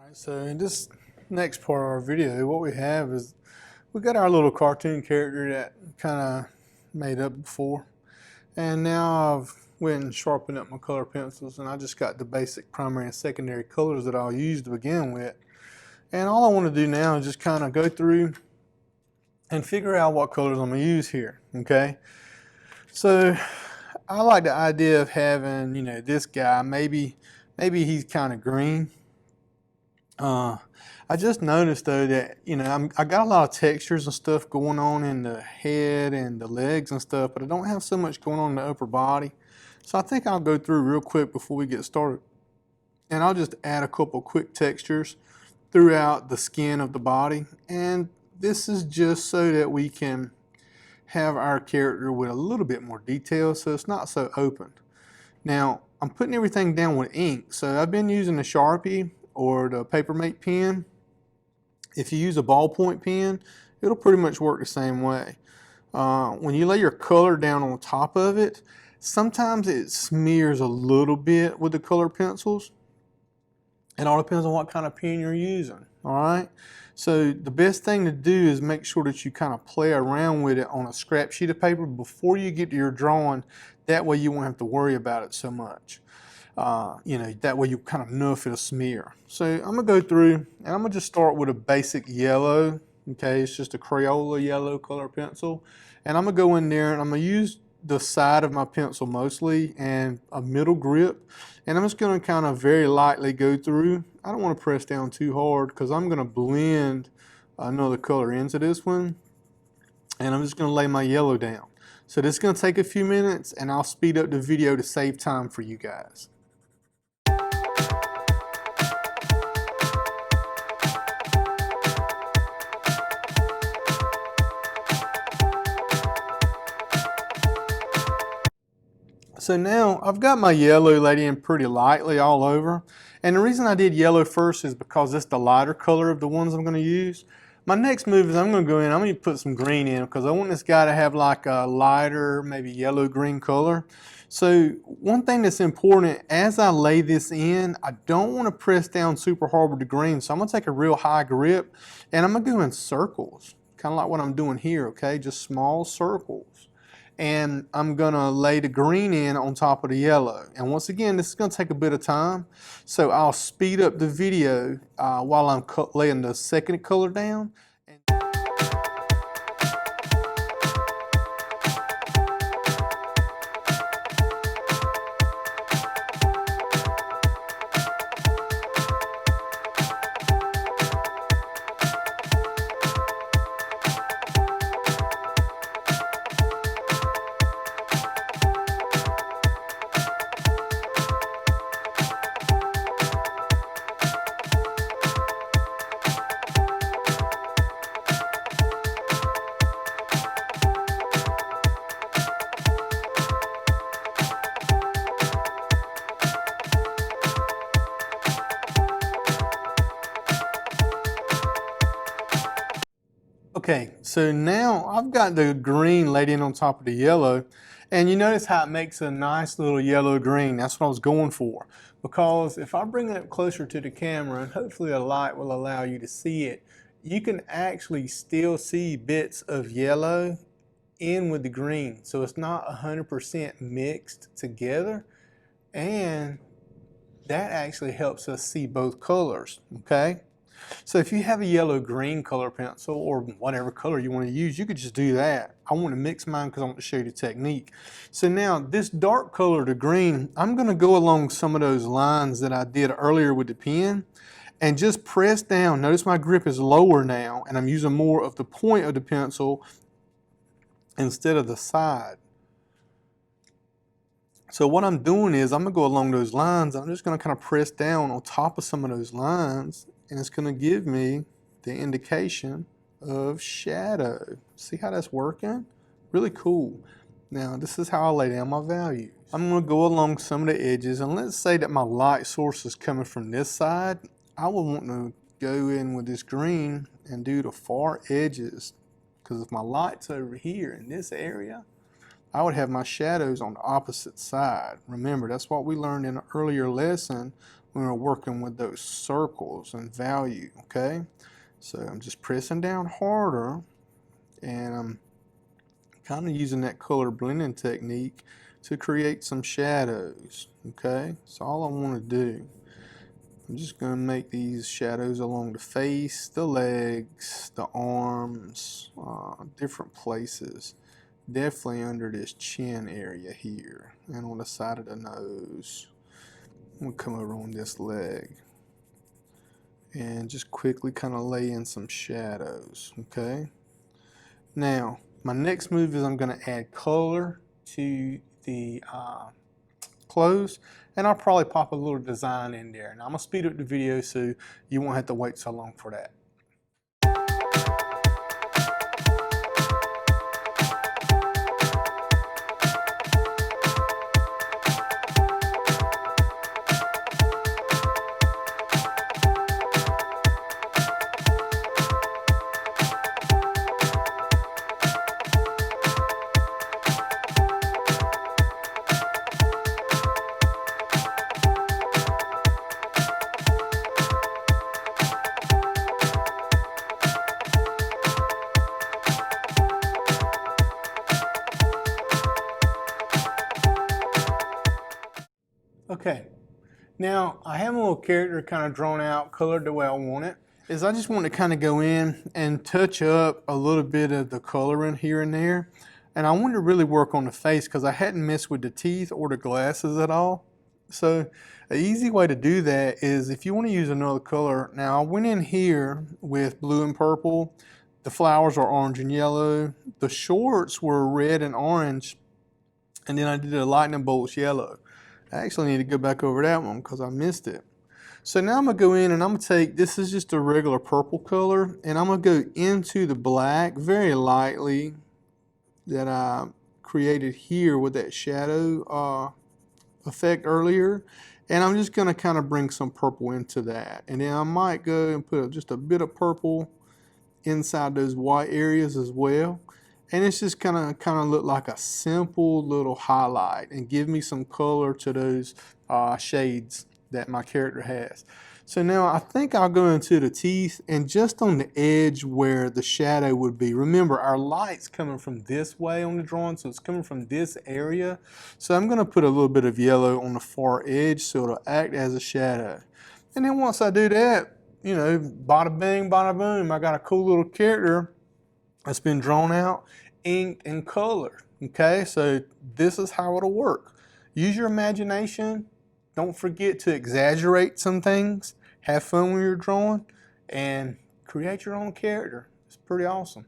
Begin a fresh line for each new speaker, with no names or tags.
Alright, so in this next part of our video, what we have is we got our little cartoon character that kind of made up before, and now I've went and sharpened up my color pencils, and I just got the basic primary and secondary colors that I'll use to begin with. And all I want to do now is just kind of go through and figure out what colors I'm going to use here. Okay, so I like the idea of having, this guy, maybe he's kind of green. I just noticed though that, I got a lot of textures and stuff going on in the head and the legs and stuff, but I don't have so much going on in the upper body. So I think I'll go through real quick before we get started. And I'll just add a couple quick textures throughout the skin of the body. And this is just so that we can have our character with a little bit more detail so it's not so open. Now, I'm putting everything down with ink. So I've been using the Sharpie or the Papermate pen. If you use a ballpoint pen, it'll pretty much work the same way. When you lay your color down on top of it, sometimes it smears a little bit with the color pencils. It all depends on what kind of pen you're using, all right? So the best thing to do is make sure that you kind of play around with it on a scrap sheet of paper before you get to your drawing. That way you won't have to worry about it so much. That way you kind of know if it'll smear. So I'm gonna go through and I'm gonna just start with a basic yellow. Okay, it's just a Crayola yellow color pencil. And I'm gonna go in there and I'm gonna use the side of my pencil mostly and a middle grip. And I'm just gonna kind of very lightly go through. I don't wanna press down too hard because I'm gonna blend another color into this one. And I'm just gonna lay my yellow down. So this is gonna take a few minutes and I'll speed up the video to save time for you guys. So now I've got my yellow laid in pretty lightly all over. And the reason I did yellow first is because it's the lighter color of the ones I'm going to use. My next move is I'm going to go in, I'm going to put some green in because I want this guy to have like a lighter, maybe yellow-green color. So one thing that's important, as I lay this in, I don't want to press down super hard with the green. So I'm going to take a real high grip and I'm going to go in circles, kind of like what I'm doing here, okay? Just small circles. And I'm gonna lay the green in on top of the yellow. And once again, this is gonna take a bit of time, so I'll speed up the video while I'm laying the second color down. Okay, so now I've got the green laid in on top of the yellow, and you notice how it makes a nice little yellow green. That's what I was going for, because if I bring it up closer to the camera, and hopefully a light will allow you to see it, you can actually still see bits of yellow in with the green. So it's not 100% mixed together, and that actually helps us see both colors, okay? So if you have a yellow-green color pencil or whatever color you want to use, you could just do that. I want to mix mine because I want to show you the technique. So now this dark color, the green, I'm going to go along some of those lines that I did earlier with the pen and just press down. Notice my grip is lower now and I'm using more of the point of the pencil instead of the side. So what I'm doing is I'm going to go along those lines. I'm just going to kind of press down on top of some of those lines. And it's going to give me the indication of shadow. See how that's working? Really cool. Now this is how I lay down my values. I'm going to go along some of the edges, and let's say that my light source is coming from this side. I will want to go in with this green and do the far edges, because if my light's over here in this area, I would have my shadows on the opposite side. Remember, that's what we learned in an earlier lesson when we're working with those circles and value, okay? So I'm just pressing down harder, and I'm kind of using that color blending technique to create some shadows, okay? That's all I want to do. I'm just going to make these shadows along the face, the legs, the arms, different places. Definitely under this chin area here and on the side of the nose. I'm going to come over on this leg and just quickly kind of lay in some shadows, okay? Now, my next move is I'm going to add color to the clothes, and I'll probably pop a little design in there. Now I'm going to speed up the video so you won't have to wait so long for that. Okay, now I have a little character kind of drawn out, colored the way I want it. I just want to kind of go in and touch up a little bit of the coloring here and there. And I want to really work on the face because I hadn't messed with the teeth or the glasses at all. So an easy way to do that is if you want to use another color. Now I went in here with blue and purple. The flowers are orange and yellow. The shorts were red and orange. And then I did a lightning bolts yellow. I actually need to go back over that one because I missed it. So now I'm going to go in and I'm going to take, this is just a regular purple color, and I'm going to go into the black very lightly that I created here with that shadow effect earlier. And I'm just going to kind of bring some purple into that. And then I might go and put just a bit of purple inside those white areas as well. And it's just kind of look like a simple little highlight and give me some color to those shades that my character has. So now I think I'll go into the teeth and just on the edge where the shadow would be. Remember, our light's coming from this way on the drawing, so it's coming from this area. So I'm going to put a little bit of yellow on the far edge so it'll act as a shadow. And then once I do that, you know, bada bing, bada boom, I got a cool little character that's been drawn out, inked, and colored. Okay, so this is how it'll work. Use your imagination. Don't forget to exaggerate some things. Have fun when you're drawing and create your own character. It's pretty awesome.